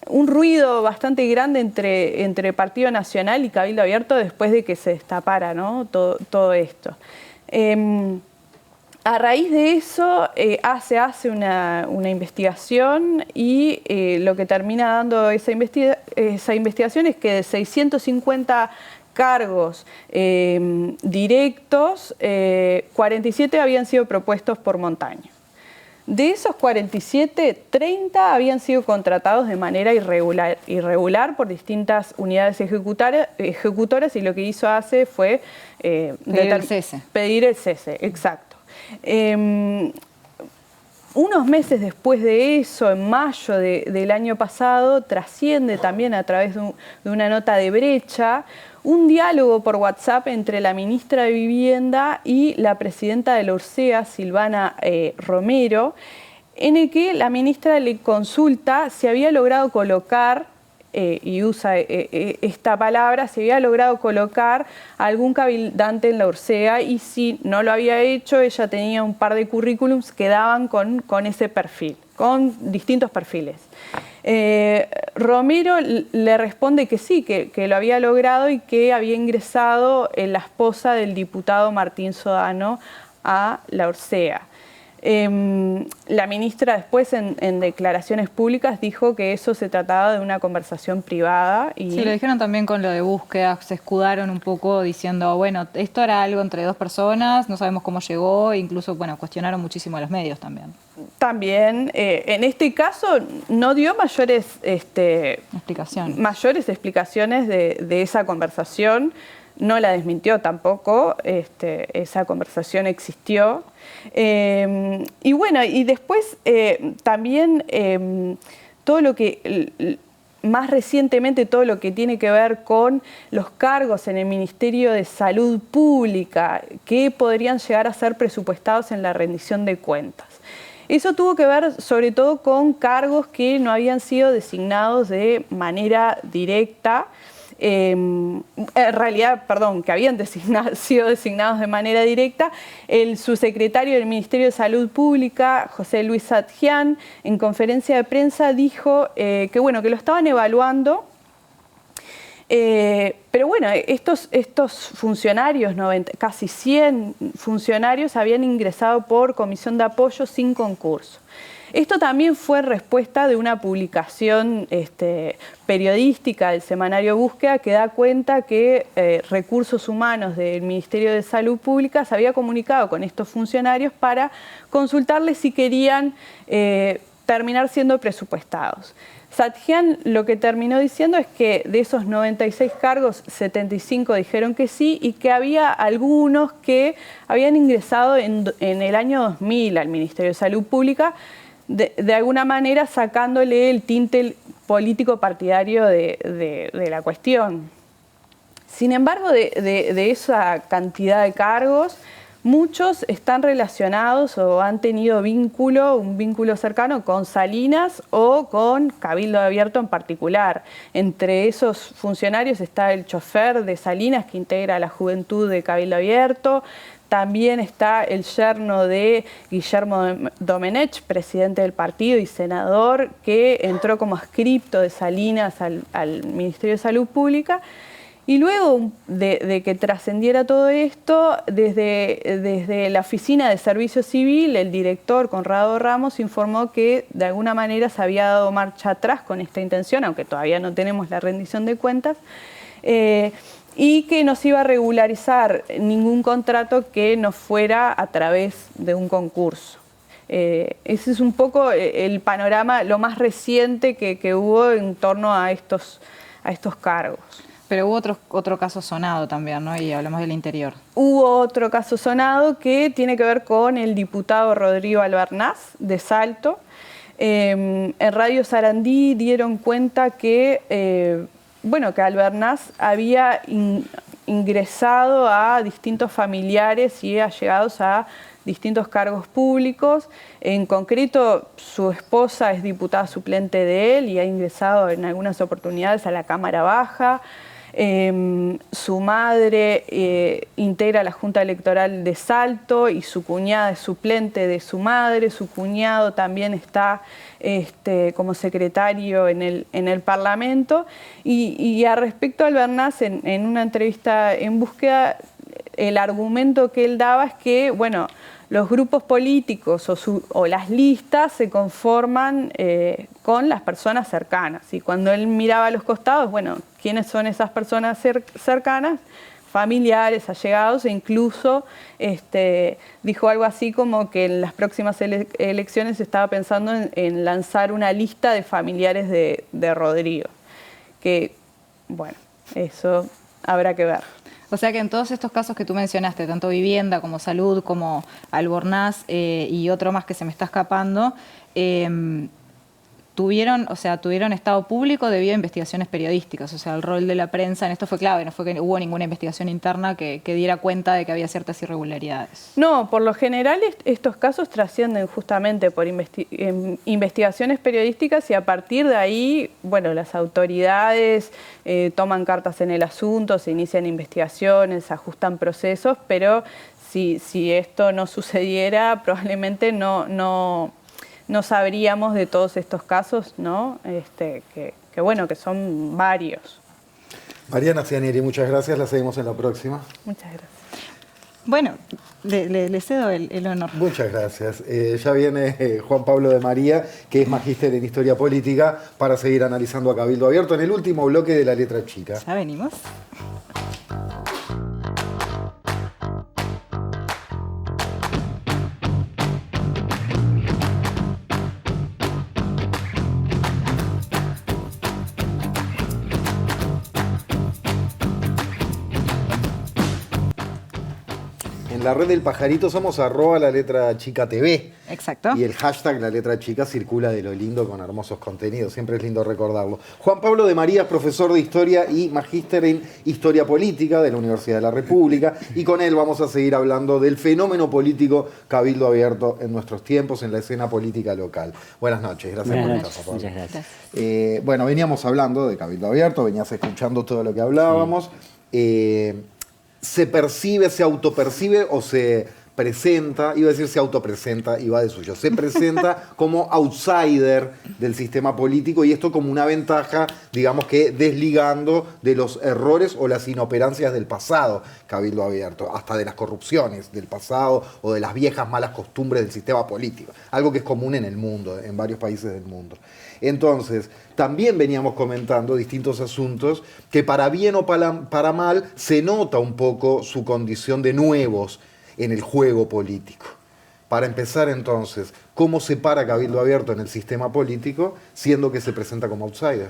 ruido bastante grande entre Partido Nacional y Cabildo Abierto después de que se destapara, ¿no? todo esto. A raíz de eso hace una investigación y lo que termina dando esa investigación es que de 650 cargos directos, 47 habían sido propuestos por Montaño. De esos 47, 30 habían sido contratados de manera irregular por distintas unidades ejecutoras y lo que fue pedir el cese, exacto. Unos meses después de eso, en mayo del año pasado, trasciende también a través de una nota de Brecha un diálogo por WhatsApp entre la ministra de Vivienda y la presidenta de la URSEA, Silvana Romero, en el que la ministra le consulta si había logrado colocar, y usa esta palabra, si había logrado colocar a algún cabildante en la URSEA, y si no lo había hecho, ella tenía un par de currículums que daban con ese perfil, con distintos perfiles. Romero le responde que sí, que lo había logrado y que había ingresado la esposa del diputado Martín Sodano a la URSEA. La ministra después en declaraciones públicas dijo que eso se trataba de una conversación privada. Y sí, lo dijeron también con lo de búsqueda, se escudaron un poco diciendo, bueno, esto era algo entre dos personas, no sabemos cómo llegó, e incluso, bueno, cuestionaron muchísimo a los medios también. También, en este caso, no dio mayores explicaciones de esa conversación. No la desmintió tampoco, esa conversación existió. Y bueno, y después también todo lo que, más recientemente, todo lo que tiene que ver con los cargos en el Ministerio de Salud Pública que podrían llegar a ser presupuestados en la rendición de cuentas. Eso tuvo que ver sobre todo con cargos que no habían sido designados de manera directa, en realidad, perdón, que habían sido designados de manera directa. El subsecretario del Ministerio de Salud Pública, José Luis Sadjian, en conferencia de prensa dijo que bueno, que lo estaban evaluando, pero bueno, estos funcionarios, casi 100 funcionarios, habían ingresado por comisión de apoyo sin concurso. Esto también fue respuesta de una publicación periodística del semanario Búsqueda que da cuenta que Recursos Humanos del Ministerio de Salud Pública se había comunicado con estos funcionarios para consultarles si querían terminar siendo presupuestados. Sadjian lo que terminó diciendo es que de esos 96 cargos, 75 dijeron que sí y que había algunos que habían ingresado en el año 2000 al Ministerio de Salud Pública, de alguna manera sacándole el tinte político partidario de la cuestión. Sin embargo, de esa cantidad de cargos, muchos están relacionados o han tenido un vínculo cercano con Salinas o con Cabildo Abierto en particular. Entre esos funcionarios está el chofer de Salinas que integra la juventud de Cabildo Abierto. También está el yerno de Guillermo Domenech, presidente del partido y senador, que entró como adscripto de Salinas al Ministerio de Salud Pública. Y luego de que trascendiera todo esto, desde la Oficina de Servicio Civil, el director Conrado Ramos informó que de alguna manera se había dado marcha atrás con esta intención, aunque todavía no tenemos la rendición de cuentas, y que no se iba a regularizar ningún contrato que no fuera a través de un concurso. Ese es un poco el panorama, lo más reciente que hubo en torno a estos cargos. Pero hubo otro caso sonado también, ¿no? Y hablamos del interior. Hubo otro caso sonado que tiene que ver con el diputado Rodrigo Albernaz de Salto. En Radio Sarandí dieron cuenta que que Albernaz había ingresado a distintos familiares y allegados a distintos cargos públicos. En concreto, su esposa es diputada suplente de él y ha ingresado en algunas oportunidades a la Cámara Baja. Su madre integra la Junta Electoral de Salto y su cuñada es suplente de su madre. Su cuñado también está como secretario en el Parlamento. Y a respecto a Albernaz, en una entrevista en Búsqueda, el argumento que él daba es que, bueno, los grupos políticos o las listas se conforman con las personas cercanas. Y cuando él miraba a los costados, bueno, ¿quiénes son esas personas cercanas? Familiares, allegados, e incluso dijo algo así como que en las próximas elecciones estaba pensando en lanzar una lista de familiares de Rodrigo. Que, bueno, eso habrá que ver. O sea que en todos estos casos que tú mencionaste, tanto vivienda como salud, como Albornoz y otro más que se me está escapando, tuvieron estado público debido a investigaciones periodísticas. O sea, el rol de la prensa en esto fue clave, no fue que hubo ninguna investigación interna que diera cuenta de que había ciertas irregularidades. No, por lo general estos casos trascienden justamente por investigaciones periodísticas y a partir de ahí, bueno, las autoridades toman cartas en el asunto, se inician investigaciones, se ajustan procesos, pero si esto no sucediera, probablemente no sabríamos de todos estos casos, ¿no? Que son varios. Mariana Cianieri, muchas gracias. La seguimos en la próxima. Muchas gracias. Bueno, le cedo el honor. Muchas gracias. Ya viene Juan Pablo de María, que es magíster en Historia Política, para seguir analizando a Cabildo Abierto en el último bloque de La Letra Chica. Ya venimos. En la red del Pajarito somos @LaLetraChicaTV. Exacto. Y el hashtag La Letra Chica circula de lo lindo con hermosos contenidos. Siempre es lindo recordarlo. Juan Pablo de María es profesor de Historia y magíster en Historia Política de la Universidad de la República. Y con él vamos a seguir hablando del fenómeno político Cabildo Abierto en nuestros tiempos, en la escena política local. Buenas noches. Gracias por estar, Juan Pablo. Muchas gracias. Bueno, veníamos hablando de Cabildo Abierto, venías escuchando todo lo que hablábamos. Sí. ¿Se percibe, se autopercibe o se presenta, iba a decir se autopresenta y va de suyo, se presenta como outsider del sistema político y esto como una ventaja, digamos que desligando de los errores o las inoperancias del pasado, Cabildo Abierto, hasta de las corrupciones del pasado o de las viejas malas costumbres del sistema político, algo que es común en el mundo, en varios países del mundo. Entonces, también veníamos comentando distintos asuntos que para bien o para mal se nota un poco su condición de nuevos en el juego político. Para empezar entonces, ¿cómo se para Cabildo Abierto en el sistema político siendo que se presenta como outsider?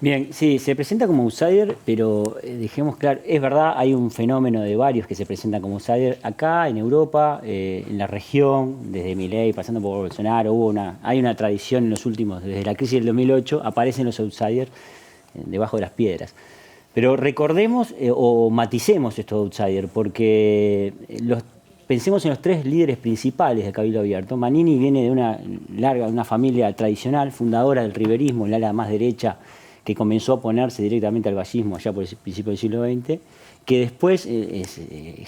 Bien, sí, se presenta como outsider, pero dejemos claro, es verdad, hay un fenómeno de varios que se presentan como outsider acá, en Europa, en la región, desde Milei, pasando por Bolsonaro, hay una tradición en los últimos, desde la crisis del 2008, aparecen los outsiders debajo de las piedras. Pero recordemos o maticemos estos outsiders, porque pensemos en los tres líderes principales de Cabildo Abierto. Manini viene de una familia tradicional, fundadora del riverismo, el ala más derecha, que comenzó a oponerse directamente al vallismo allá por el principio del siglo XX, que después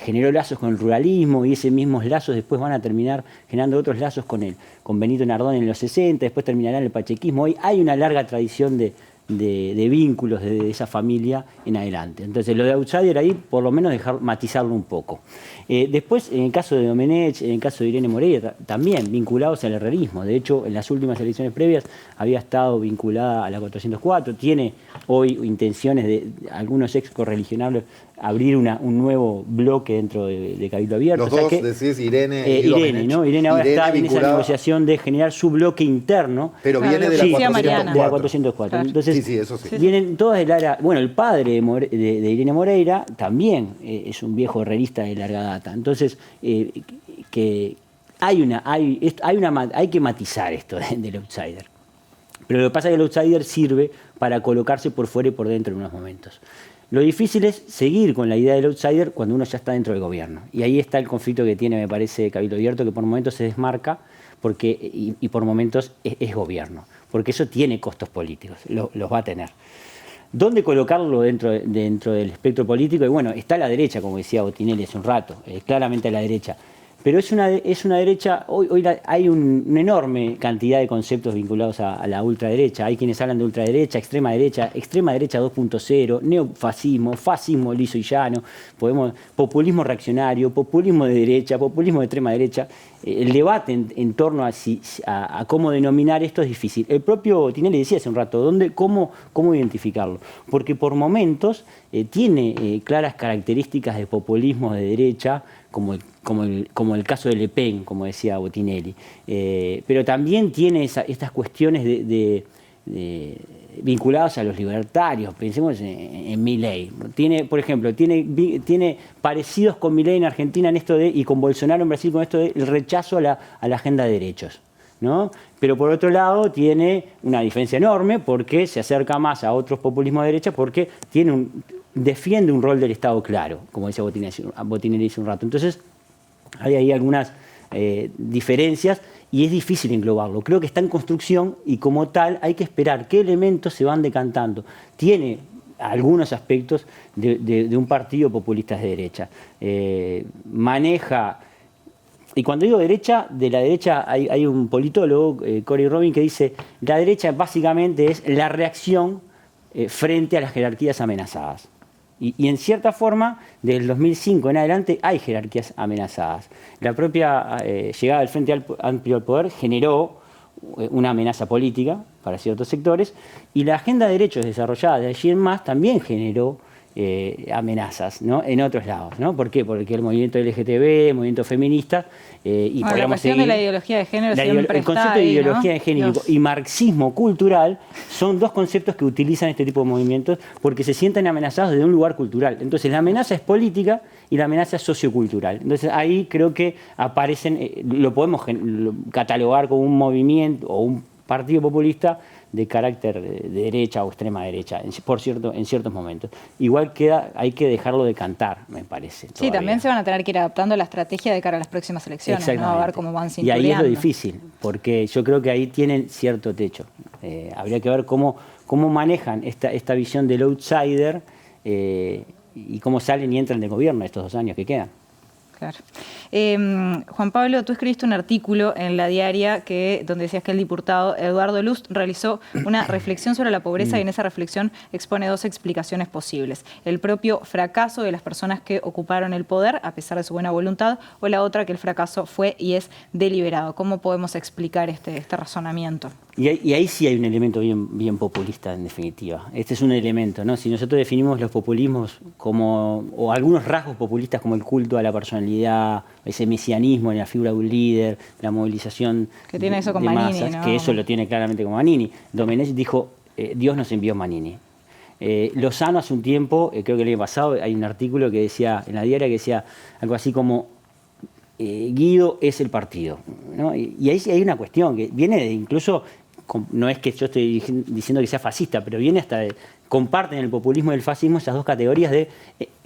generó lazos con el ruralismo y esos mismos lazos después van a terminar generando otros lazos con Benito Nardone en los 60, después terminará en el pachequismo. Hoy hay una larga tradición de vínculos de esa familia en adelante. Entonces, lo de outsider ahí, por lo menos matizarlo un poco. Después, en el caso de Domenech, en el caso de Irene Moreira, también vinculados al herrerismo. De hecho, en las últimas elecciones previas había estado vinculada a la 404. Tiene hoy intenciones de algunos ex correligionables abrir un nuevo bloque dentro de Cabildo Abierto. Los dos, decís Irene y Domenech. ¿no? Irene ahora está en esa negociación de generar su bloque interno. Pero viene de la 404. De la 404. Claro. Entonces, sí, eso sí. Vienen todas del área. Bueno, el padre de Irene Moreira también es un viejo herrerista de larga data. Entonces, que hay que matizar esto del outsider. Pero lo que pasa es que el outsider sirve para colocarse por fuera y por dentro en unos momentos. Lo difícil es seguir con la idea del outsider cuando uno ya está dentro del gobierno. Y ahí está el conflicto que tiene, me parece, Cabildo Abierto, que por momentos se desmarca y por momentos es gobierno. Porque eso tiene costos políticos, los va a tener. ¿Dónde colocarlo dentro del espectro político? Y bueno, está a la derecha, como decía Botinelli hace un rato, claramente a la derecha. Pero es una derecha, hoy hay una enorme cantidad de conceptos vinculados a la ultraderecha. Hay quienes hablan de ultraderecha, extrema derecha 2.0, neofascismo, fascismo liso y llano, populismo reaccionario, populismo de derecha, populismo de extrema derecha. El debate en torno a cómo denominar esto es difícil. El propio Tinelli decía hace un rato, ¿cómo identificarlo? Porque por momentos tiene claras características de populismo de derecha, como el caso de Le Pen, como decía Botinelli. Pero también tiene estas cuestiones vinculadas a los libertarios. Pensemos en Milei. Por ejemplo, tiene parecidos con Milei en Argentina en esto y con Bolsonaro en Brasil con esto del rechazo a la agenda de derechos, ¿no? Pero por otro lado tiene una diferencia enorme porque se acerca más a otros populismos de derecha porque defiende un rol del Estado claro, como decía Botinelli hace un rato. Entonces, hay ahí algunas diferencias y es difícil englobarlo. Creo que está en construcción y como tal hay que esperar qué elementos se van decantando. Tiene algunos aspectos de un partido populista de derecha. Maneja... Y cuando digo derecha, de la derecha hay un politólogo, Cory Robin, que dice la derecha básicamente es la reacción frente a las jerarquías amenazadas. Y en cierta forma, desde el 2005 en adelante, hay jerarquías amenazadas. La propia llegada del Frente Amplio al poder generó una amenaza política para ciertos sectores, y la agenda de derechos desarrollada de allí en más también generó amenazas, ¿no? En otros lados, ¿no? ¿Por qué? Porque el movimiento LGTB, el movimiento feminista y la cuestión de la ideología de género siempre el concepto está ahí, de ideología ¿no? de género y marxismo cultural son dos conceptos que utilizan este tipo de movimientos porque se sienten amenazados desde un lugar cultural. Entonces la amenaza es política y la amenaza es sociocultural. Entonces ahí creo que aparecen, lo podemos catalogar como un movimiento o un partido populista de carácter de derecha o extrema derecha, en ciertos momentos. Igual hay que dejarlo de cantar, me parece. Sí, también se van a tener que ir adaptando la estrategia de cara a las próximas elecciones, ¿no? A ver cómo van cintureando. Y ahí es lo difícil, porque yo creo que ahí tienen cierto techo. Habría que ver cómo manejan esta visión del outsider y cómo salen y entran del gobierno estos 2 años que quedan. Claro. Juan Pablo, tú escribiste un artículo en La Diaria donde decías que el diputado Eduardo Lust realizó una reflexión sobre la pobreza y en esa reflexión expone 2 explicaciones posibles. El propio fracaso de las personas que ocuparon el poder, a pesar de su buena voluntad, o la otra, que el fracaso fue y es deliberado. ¿Cómo podemos explicar este razonamiento? Y ahí sí hay un elemento bien populista, en definitiva. Este es un elemento, ¿no? Si nosotros definimos los populismos o algunos rasgos populistas como el culto a la personalidad, ese mesianismo en la figura de un líder, la movilización que tiene eso con de Manini, masas, ¿no? que eso lo tiene claramente con Manini. Domenech dijo, Dios nos envió Manini. Lozano hace un tiempo, creo que el año pasado, hay un artículo que decía, en La Diaria, que decía algo así como Guido es el partido, ¿no? Y ahí hay una cuestión que viene de incluso, no es que yo estoy diciendo que sea fascista, pero viene hasta comparten el populismo y el fascismo esas 2 categorías de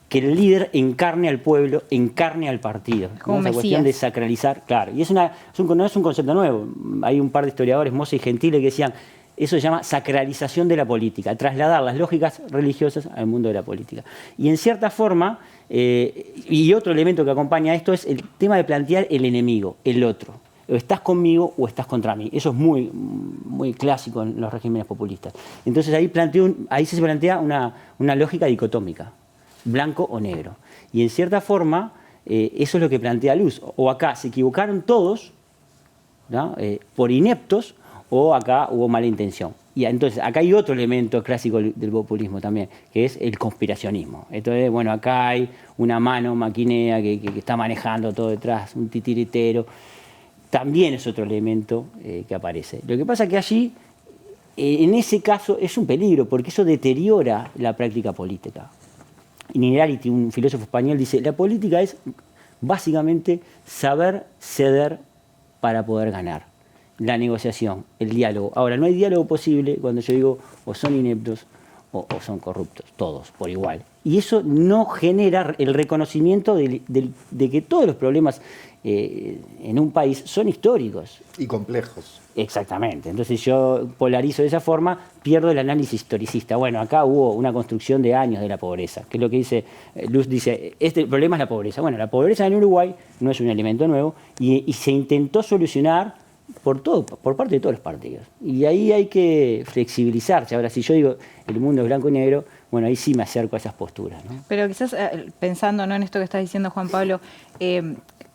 que el líder encarne al pueblo, encarne al partido. Como esa cuestión de sacralizar, claro. Y no es un concepto nuevo. Hay un par de historiadores, Mosse y Gentile, que decían, eso se llama sacralización de la política, trasladar las lógicas religiosas al mundo de la política. Y en cierta forma, y otro elemento que acompaña a esto es el tema de plantear el enemigo, el otro. O estás conmigo o estás contra mí. Eso es muy, muy clásico en los regímenes populistas. Entonces ahí se plantea una lógica dicotómica, blanco o negro. Y en cierta forma, eso es lo que plantea Luz. O acá se equivocaron todos, ¿no? Por ineptos, o acá hubo mala intención. Y entonces acá hay otro elemento clásico del populismo también, que es el conspiracionismo. Entonces, bueno, acá hay una mano maquinea que está manejando todo detrás, un titiritero. También es otro elemento que aparece. Lo que pasa es que allí, en ese caso, es un peligro, porque eso deteriora la práctica política. Inerarity, un filósofo español, dice, la política es básicamente saber ceder para poder ganar. La negociación, el diálogo. Ahora, no hay diálogo posible cuando yo digo o son ineptos o son corruptos, todos, por igual. Y eso no genera el reconocimiento de que todos los problemas en un país son históricos. Y complejos. Exactamente. Entonces yo polarizo de esa forma, pierdo el análisis historicista. Bueno, acá hubo una construcción de años de la pobreza, que es lo que dice Luz, dice, el problema es la pobreza. Bueno, la pobreza en Uruguay no es un elemento nuevo y se intentó solucionar por parte de todos los partidos. Y ahí hay que flexibilizarse. Ahora, si yo digo el mundo es blanco y negro, bueno, ahí sí me acerco a esas posturas, ¿no? Pero quizás pensando, ¿no?, en esto que está diciendo Juan Pablo,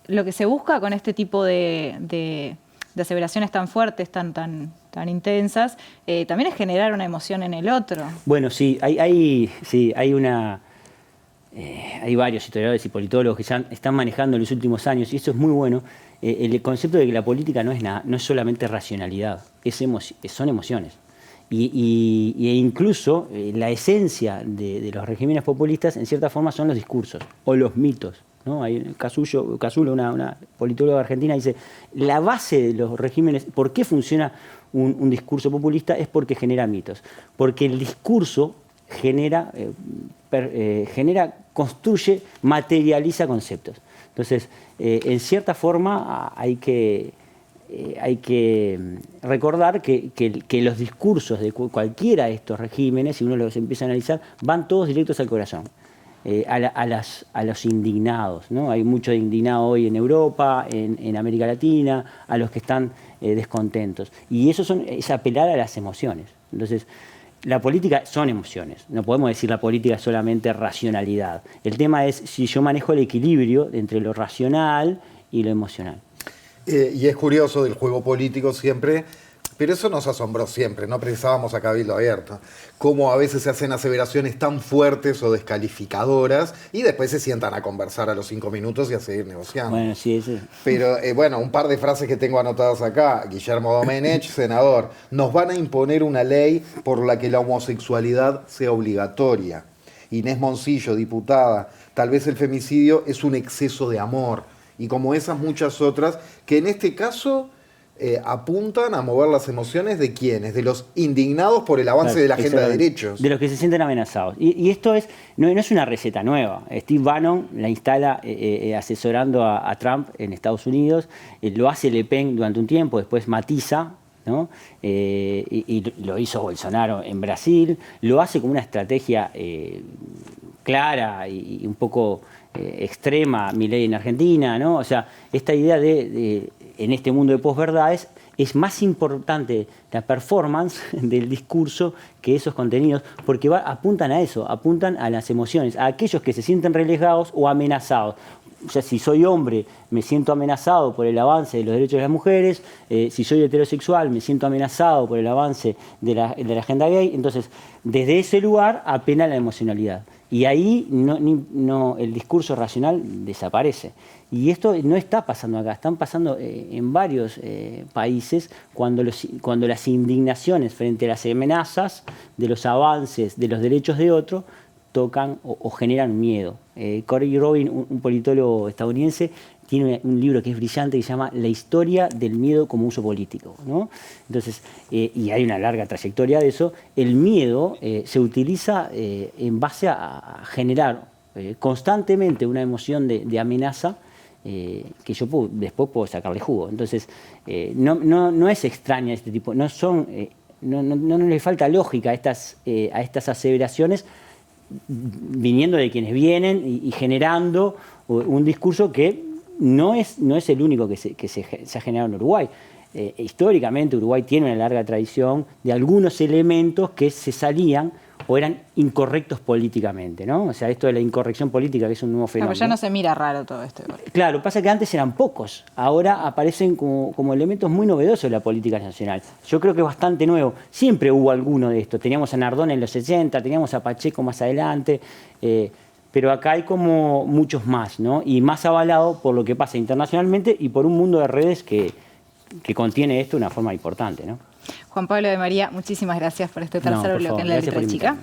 lo que se busca con este tipo de aseveraciones tan fuertes, tan intensas, también es generar una emoción en el otro. Bueno, sí, hay varios historiadores y politólogos que ya están manejando en los últimos años, y eso es muy bueno, el concepto de que la política no es solamente racionalidad, son emociones. E incluso la esencia de los regímenes populistas, en cierta forma, son los discursos o los mitos, ¿no? Hay Casulo, una politóloga argentina, dice, la base de los regímenes, ¿por qué funciona un discurso populista? Es porque genera mitos. Porque el discurso construye, materializa conceptos. Entonces, en cierta forma, hay que recordar que los discursos de cualquiera de estos regímenes, si uno los empieza a analizar, van todos directos al corazón. A los indignados, ¿no? Hay mucho indignado hoy en Europa, en América Latina, a los que están descontentos. Y eso es apelar a las emociones. Entonces, la política son emociones. No podemos decir la política es solamente racionalidad. El tema es si yo manejo el equilibrio entre lo racional y lo emocional. Y es curioso del juego político siempre, pero eso nos asombró siempre, no pensábamos a Cabildo Abierto, cómo a veces se hacen aseveraciones tan fuertes o descalificadoras y después se sientan a conversar a los 5 minutos y a seguir negociando. Bueno, sí, sí. Pero bueno, un par de frases que tengo anotadas acá. Guillermo Domenech, senador, nos van a imponer una ley por la que la homosexualidad sea obligatoria. Inés Moncillo, diputada, tal vez el femicidio es un exceso de amor. Y como esas muchas otras, que en este caso apuntan a mover las emociones de ¿quiénes? De los indignados por el avance de la agenda de derechos. De los que se sienten amenazados. Y esto no es una receta nueva. Steve Bannon la instala asesorando a Trump en Estados Unidos, lo hace Le Pen durante un tiempo, después matiza, ¿no? Y lo hizo Bolsonaro en Brasil, lo hace como una estrategia clara y un poco extrema Milei en Argentina, ¿no? O sea, esta idea en este mundo de posverdades es más importante la performance del discurso que esos contenidos, porque apuntan a eso, apuntan a las emociones, a aquellos que se sienten relegados o amenazados. O sea, si soy hombre, me siento amenazado por el avance de los derechos de las mujeres, si soy heterosexual, me siento amenazado por el avance de la agenda gay. Entonces, desde ese lugar apela la emocionalidad. Y ahí el discurso racional desaparece. Y esto no está pasando acá, están pasando en varios países cuando las indignaciones frente a las amenazas de los avances de los derechos de otro tocan o generan miedo. Corey Robin, un politólogo estadounidense, tiene un libro que es brillante que se llama La historia del miedo como uso político, ¿no? Entonces, y hay una larga trayectoria de eso. El miedo se utiliza en base a generar constantemente una emoción de amenaza que yo después puedo sacarle jugo. Entonces, no es extraña este tipo, no le falta lógica a estas aseveraciones viniendo de quienes vienen y generando un discurso que no es el único que se ha generado en Uruguay. Históricamente Uruguay tiene una larga tradición de algunos elementos que se salían o eran incorrectos políticamente, ¿no? O sea, esto de la incorrección política, que es un nuevo fenómeno. Pero ya no se mira raro todo esto. Claro, pasa que antes eran pocos, ahora aparecen como elementos muy novedosos de la política nacional. Yo creo que es bastante nuevo. Siempre hubo alguno de estos. Teníamos a Nardone en los 60, teníamos a Pacheco más adelante, pero acá hay como muchos más, ¿no? Y más avalado por lo que pasa internacionalmente y por un mundo de redes que contiene esto de una forma importante, ¿no? Juan Pablo de María, muchísimas gracias por este tercer bloque en La Letra Chica.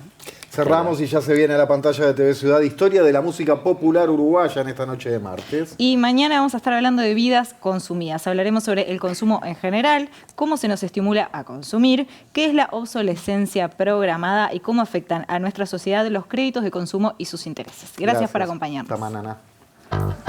Cerramos y ya se viene a la pantalla de TV Ciudad historia de la música popular uruguaya en esta noche de martes. Y mañana vamos a estar hablando de vidas consumidas. Hablaremos sobre el consumo en general, cómo se nos estimula a consumir, qué es la obsolescencia programada y cómo afectan a nuestra sociedad los créditos de consumo y sus intereses. Gracias por acompañarnos. Hasta mañana.